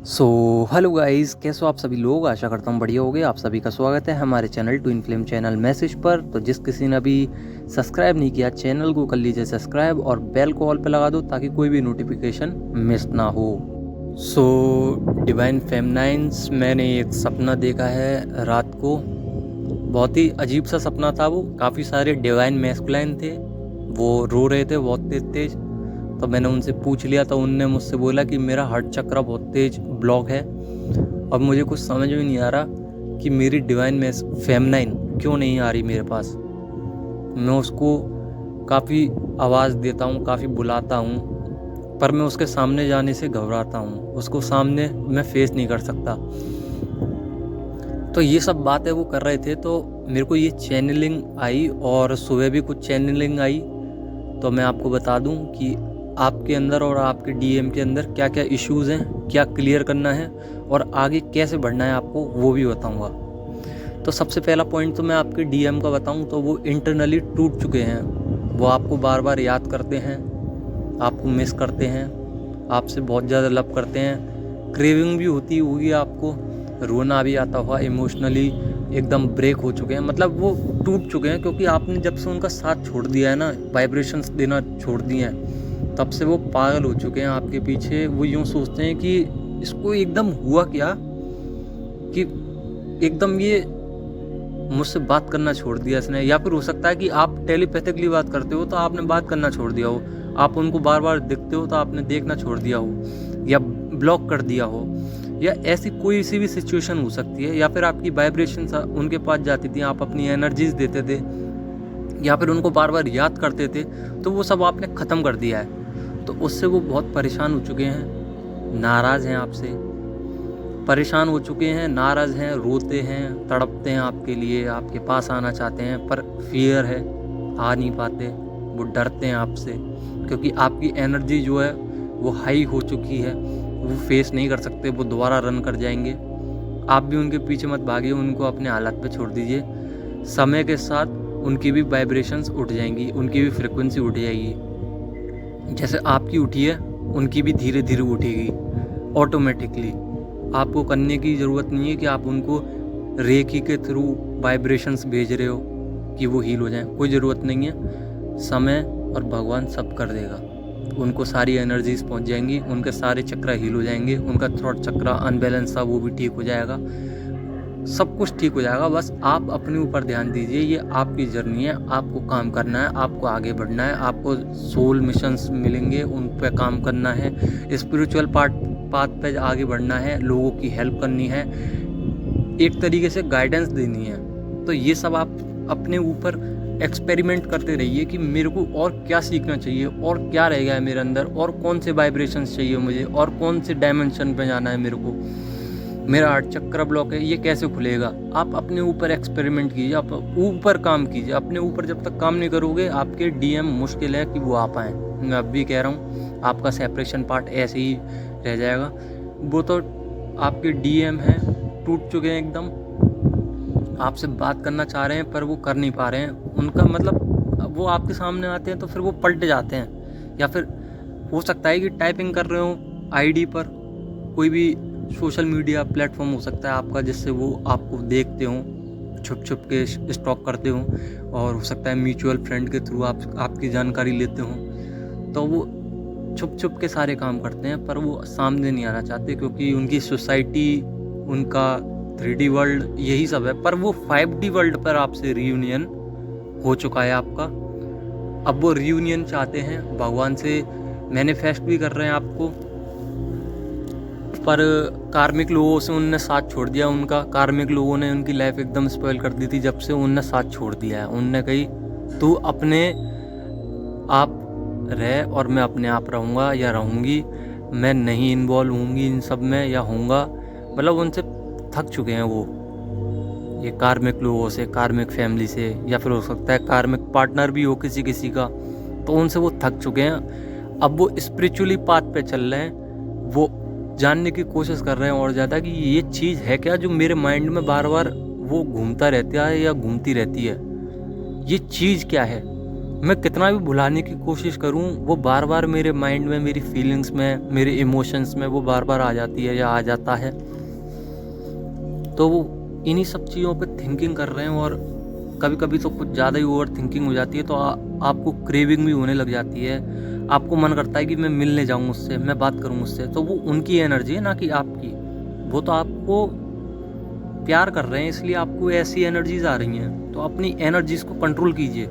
So hello guys, कैसे हो आप सभी लोग। आशा करता हूँ बढ़िया होगे। आप सभी का स्वागत है हमारे channel twin flame channel message पर। तो जिस किसी ने अभी सब्सक्राइब नहीं किया चैनल को कर लीजिए सब्सक्राइब और बेल को ऑल पे लगा दो ताकि कोई भी नोटिफिकेशन मिस ना हो। सो डिवाइन फेमनाइंस, मैंने एक सपना देखा है रात को। बहुत ही अजीब सा सपना था वो। काफ़ी सारे डिवाइन मैस्कुलाइन थे, वो रो रहे थे बहुत तेज तेज। तो मैंने उनसे पूछ लिया तो उनने मुझसे बोला कि मेरा हार्ट चक्र बहुत तेज ब्लॉक है। अब मुझे कुछ समझ में नहीं आ रहा कि मेरी डिवाइन में फेमनाइन क्यों नहीं आ रही मेरे पास। मैं उसको काफ़ी आवाज़ देता हूँ, काफ़ी बुलाता हूँ, पर मैं उसके सामने जाने से घबराता हूँ। उसको सामने मैं फेस नहीं कर सकता। तो ये सब बातें वो कर रहे थे तो मेरे को ये चैनलिंग आई और सुबह भी कुछ चैनलिंग आई। तो मैं आपको बता दूं कि आपके अंदर और आपके डीएम के अंदर क्या क्या इश्यूज़ हैं, क्या क्लियर करना है और आगे कैसे बढ़ना है आपको, वो भी बताऊंगा। तो सबसे पहला पॉइंट तो मैं आपके डीएम का बताऊं तो वो इंटरनली टूट चुके हैं। वो आपको बार बार याद करते हैं, आपको मिस करते हैं, आपसे बहुत ज़्यादा लव करते हैं। क्रेविंग भी होती होगी आपको, रोना भी आता होगा, इमोशनली एकदम ब्रेक हो चुके हैं। मतलब वो टूट चुके हैं क्योंकि आपने जब से उनका साथ छोड़ दिया है ना, वाइब्रेशंस देना छोड़ दिए हैं, तब से वो पागल हो चुके हैं आपके पीछे। वो यूँ सोचते हैं कि इसको एकदम हुआ क्या कि एकदम ये मुझसे बात करना छोड़ दिया इसने। या फिर हो सकता है कि आप टेलीपैथिकली बात करते हो तो आपने बात करना छोड़ दिया हो। आप उनको बार बार दिखते हो तो आपने देखना छोड़ दिया हो या ब्लॉक कर दिया हो, या ऐसी कोई सी भी सिचुएशन हो सकती है। या फिर आपकी वाइब्रेशन उनके पास जाती थी, आप अपनी एनर्जीज देते थे या फिर उनको बार बार याद करते थे, तो वो सब आपने ख़त्म कर दिया है। तो उससे वो बहुत परेशान हो चुके हैं, नाराज़ हैं आपसे, परेशान हो चुके हैं, नाराज़ हैं, रोते हैं, तड़पते हैं आपके लिए, आपके पास आना चाहते हैं पर फियर है, आ नहीं पाते। वो डरते हैं आपसे क्योंकि आपकी एनर्जी जो है वो हाई हो चुकी है, वो फेस नहीं कर सकते, वो दोबारा रन कर जाएंगे। आप भी उनके पीछे मत भागिए, उनको अपने हालत पे छोड़ दीजिए। समय के साथ उनकी भी वाइब्रेशंस उठ जाएंगी, उनकी भी फ्रिक्वेंसी उठ जाएगी। जैसे आपकी उठी है उनकी भी धीरे धीरे उठेगी ऑटोमेटिकली। आपको करने की ज़रूरत नहीं है कि आप उनको रेकी के थ्रू वाइब्रेशंस भेज रहे हो कि वो हील हो जाएं, कोई ज़रूरत नहीं है। समय और भगवान सब कर देगा। उनको सारी एनर्जीज पहुंच जाएंगी, उनके सारे चक्र हील हो जाएंगे, उनका थ्रॉट चक्र अनबैलेंस था वो भी ठीक हो जाएगा, सब कुछ ठीक हो जाएगा। बस आप अपने ऊपर ध्यान दीजिए। ये आपकी जर्नी है, आपको काम करना है, आपको आगे बढ़ना है, आपको सोल मिशंस मिलेंगे, उन पर काम करना है, स्पिरिचुअल पाथ पे आगे बढ़ना है, लोगों की हेल्प करनी है, एक तरीके से गाइडेंस देनी है। तो ये सब आप अपने ऊपर एक्सपेरिमेंट करते रहिए कि मेरे को और क्या सीखना चाहिए और क्या रह गया है मेरे अंदर, और कौन से वाइब्रेशंस चाहिए मुझे, और कौन से डायमेंशन पे जाना है मेरे को। मेरा हार्ट चक्र ब्लॉक है, ये कैसे खुलेगा। आप अपने ऊपर एक्सपेरिमेंट कीजिए, आप ऊपर काम कीजिए। अपने ऊपर जब तक काम नहीं करोगे आपके डीएम मुश्किल है कि वो आ पाएँ। मैं अब भी कह रहा हूँ आपका सेपरेशन पार्ट ऐसे ही रह जाएगा। वो तो आपके डीएम हैं, टूट चुके हैं एकदम, आपसे बात करना चाह रहे हैं पर वो कर नहीं पा रहे हैं। उनका मतलब वो आपके सामने आते हैं तो फिर वो पलट जाते हैं। या फिर हो सकता है कि टाइपिंग कर रहे हो आईडी पर, कोई भी सोशल मीडिया प्लेटफॉर्म हो सकता है आपका जिससे वो आपको देखते हों, छुप छुप के स्टॉक करते हों, और हो सकता है म्यूचुअल फ्रेंड के थ्रू आपकी जानकारी लेते हों। तो वो छुप छुप के सारे काम करते हैं पर वो सामने नहीं आना चाहते क्योंकि उनकी सोसाइटी, उनका 3D वर्ल्ड यही सब है। पर वो 5D वर्ल्ड पर आपसे रियूनियन हो चुका है आपका। अब वो रियूनियन चाहते हैं, भगवान से मैनिफेस्ट भी कर रहे हैं आपको, पर कार्मिक लोगों से उनने साथ छोड़ दिया। उनका कार्मिक लोगों ने उनकी लाइफ एकदम स्पॉइल कर दी थी जब से उनने साथ छोड़ दिया है। उनने कही तू अपने आप रह और मैं अपने आप रहूँगा या रहूँगी, मैं नहीं इन्वॉल्व होंगी इन सब में या होऊंगा। मतलब उनसे थक चुके हैं वो, ये कार्मिक लोगों से, कार्मिक फैमिली से, या फिर हो सकता है कार्मिक पार्टनर भी हो किसी किसी का, तो उनसे वो थक चुके हैं। अब वो स्पिरिचुअली पाथ पे चल रहे हैं, वो जानने की कोशिश कर रहे हैं और ज़्यादा कि ये चीज़ है क्या जो मेरे माइंड में बार बार वो घूमता रहता है या घूमती रहती है, ये चीज़ क्या है। मैं कितना भी भुलाने की कोशिश करूं, वो बार बार मेरे माइंड में, मेरी फीलिंग्स में, मेरे इमोशंस में वो बार बार आ जाती है या आ जाता है। तो वो इन्हीं सब चीज़ों पे थिंकिंग कर रहे हैं, और कभी कभी तो कुछ ज़्यादा ही ओवर थिंकिंग हो जाती है, तो आपको क्रेविंग भी होने लग जाती है। आपको मन करता है कि मैं मिलने जाऊँ उससे, मैं बात करूँ उससे। तो वो उनकी एनर्जी है, ना कि आपकी। वो तो आपको प्यार कर रहे हैं, इसलिए आपको ऐसी एनर्जीज आ रही हैं। तो अपनी एनर्जीज को कंट्रोल कीजिए,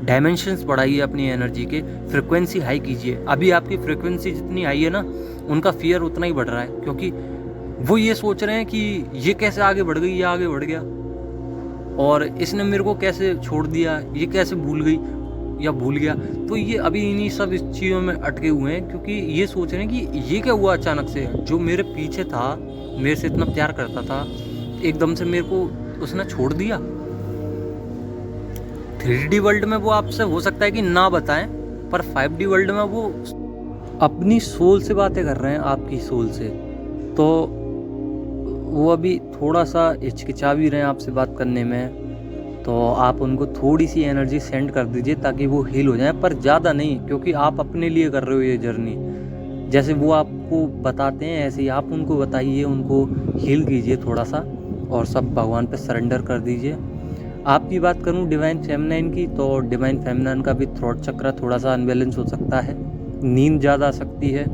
डायमेंशंस बढ़ाइए अपनी एनर्जी के, फ्रिक्वेंसी हाई कीजिए। अभी आपकी फ्रिक्वेंसी जितनी हाई है ना, उनका फियर उतना ही बढ़ रहा है, क्योंकि वो ये सोच रहे हैं कि ये कैसे आगे बढ़ गई, ये आगे बढ़ गया, और इसने मेरे को कैसे छोड़ दिया, ये कैसे भूल गई या भूल गया। तो ये अभी इन्हीं सब इस चीज़ों में अटके हुए हैं, क्योंकि ये सोच रहे हैं कि ये क्या हुआ अचानक से, जो मेरे पीछे था, मेरे से इतना प्यार करता था, एकदम से मेरे को उसने छोड़ दिया। 3D वर्ल्ड में वो आपसे हो सकता है कि ना बताएं, पर 5D वर्ल्ड में वो अपनी सोल से बातें कर रहे हैं, आपकी सोल से। तो वो अभी थोड़ा सा हिचकिचा भी रहे हैं आपसे बात करने में। तो आप उनको थोड़ी सी एनर्जी सेंड कर दीजिए ताकि वो हील हो जाए, पर ज़्यादा नहीं, क्योंकि आप अपने लिए कर रहे हो ये जर्नी। जैसे वो आपको बताते हैं ऐसे ही आप उनको बताइए, उनको हील कीजिए थोड़ा सा, और सब भगवान पे सरेंडर कर दीजिए। आपकी बात करूं डिवाइन फेमिनाइन की, तो डिवाइन फेमिनाइन का भी थ्रोट चक्र थोड़ा सा अनबैलेंस हो सकता है, नींद ज़्यादा आ सकती है,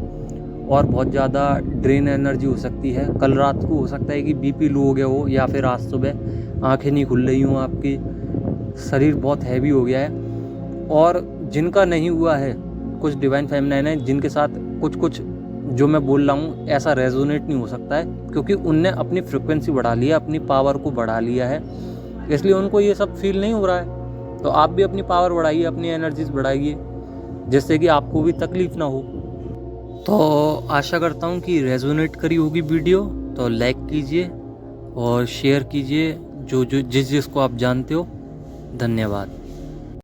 और बहुत ज़्यादा ड्रेन एनर्जी हो सकती है। कल रात को हो सकता है कि बीपी लो हो गया हो, या फिर आज सुबह आंखें नहीं खुल रही हों आपकी, शरीर बहुत हैवी हो गया है। और जिनका नहीं हुआ है, कुछ डिवाइन फेमिनाइन है जिनके साथ कुछ जो मैं बोल रहा हूँ ऐसा रेजोनेट नहीं हो सकता है, क्योंकि उनने अपनी फ्रिक्वेंसी बढ़ा लिया, अपनी पावर को बढ़ा लिया है, इसलिए उनको ये सब फील नहीं हो रहा है। तो आप भी अपनी पावर बढ़ाइए, अपनी एनर्जीज बढ़ाइए, जिससे कि आपको भी तकलीफ ना हो। तो आशा करता हूँ कि रेजोनेट करी होगी वीडियो, तो लाइक कीजिए और शेयर कीजिए जो जिसको आप जानते हो। धन्यवाद।